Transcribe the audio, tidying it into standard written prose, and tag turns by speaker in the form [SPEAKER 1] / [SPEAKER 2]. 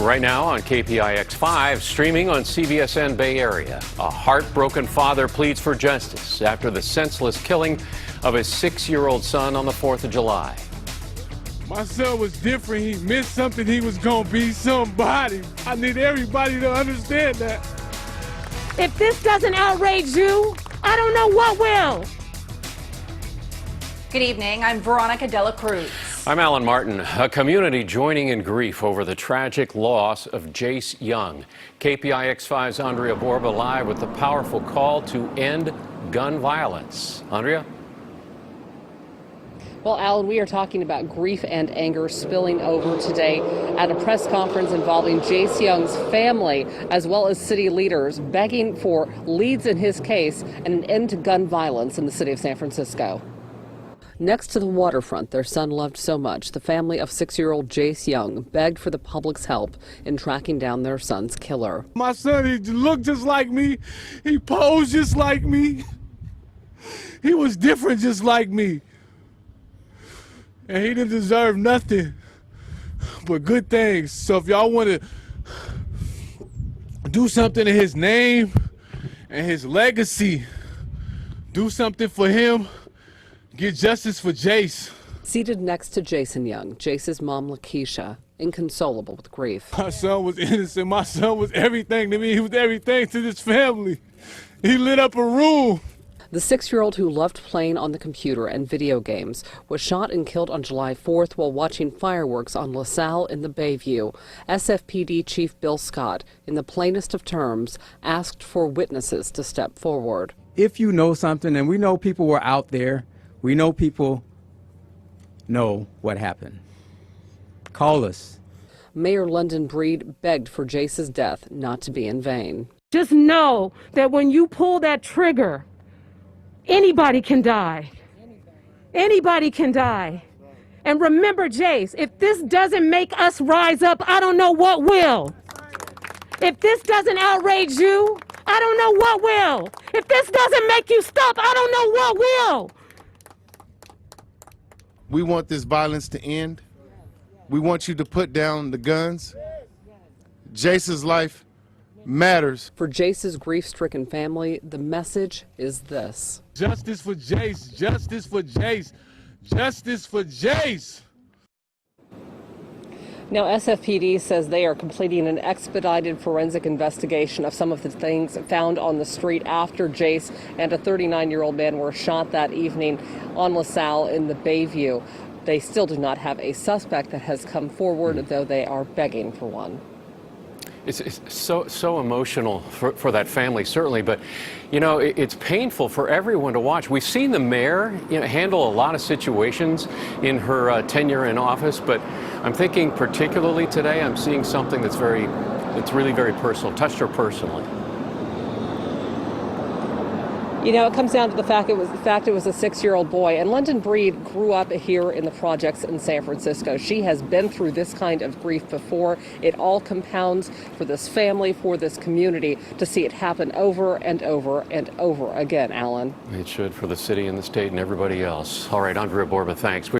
[SPEAKER 1] right now on KPIX 5, streaming on CBSN Bay Area. A heartbroken father pleads for justice after the senseless killing of his 6-year-old son on the 4th of July.
[SPEAKER 2] My son was different. He missed something. He was going to be somebody. I need everybody to understand that.
[SPEAKER 3] If this doesn't outrage you, I don't know what will.
[SPEAKER 4] Good evening. I'm Veronica Dela Cruz.
[SPEAKER 1] I'm Alan Martin. A community joining in grief over the tragic loss of Jace Young. KPIX 5's Andria Borba live with the powerful call to end gun violence. Andria?
[SPEAKER 5] Well, Alan, we are talking about grief and anger spilling over today at a press conference involving Jace Young's family, as well as city leaders, begging for leads in his case and an end to gun violence in the city of San Francisco. Next to the waterfront their son loved so much, the family of 6-year-old Jace Young begged for the public's help in tracking down their son's killer.
[SPEAKER 2] My son, he looked just like me. He posed just like me. He was different just like me. And he didn't deserve nothing but good things. So if y'all want to do something in his name and his legacy, do something for him. Get justice for Jace.
[SPEAKER 5] Seated next to Jason Young, Jace's mom, Lakeisha, inconsolable with grief.
[SPEAKER 2] My son was innocent. My son was everything to me. He was everything to this family. He lit up a room.
[SPEAKER 5] The 6-year-old who loved playing on the computer and video games was shot and killed on July 4th while watching fireworks on LaSalle in the Bayview. SFPD Chief Bill Scott, in the plainest of terms, asked for witnesses to step forward.
[SPEAKER 6] If you know something, and we know people were out there, we know people know what happened. Call us.
[SPEAKER 5] Mayor London Breed begged for Jace's death not to be in vain.
[SPEAKER 3] Just know that when you pull that trigger, anybody can die. Anybody can die. And remember, Jace, if this doesn't make us rise up, I don't know what will. If this doesn't outrage you, I don't know what will. If this doesn't make you stop, I don't know what will.
[SPEAKER 7] We want this violence to end. We want you to put down the guns. Jace's life matters.
[SPEAKER 5] For Jace's grief-stricken family, the message is this.
[SPEAKER 2] Justice for Jace. Justice for Jace. Justice for Jace.
[SPEAKER 5] Now, SFPD says they are completing an expedited forensic investigation of some of the things found on the street after Jace and a 39-year-old man were shot that evening on LaSalle in the Bayview. They still do not have a suspect that has come forward, though they are begging for one.
[SPEAKER 1] It's so emotional for that family, certainly, but you know, it's painful for everyone to watch. We've seen the mayor, handle a lot of situations in her tenure in office, but I'm thinking particularly today, I'm seeing something that's really very personal, touched her personally.
[SPEAKER 5] You know, it comes down to the fact it was a 6-year-old boy, and London Breed grew up here in the projects in San Francisco. She has been through this kind of grief before. It all compounds for this family, for this community, to see it happen over and over and over again, Alan.
[SPEAKER 1] It should for the city and the state and everybody else. All right, Andria Borba, thanks.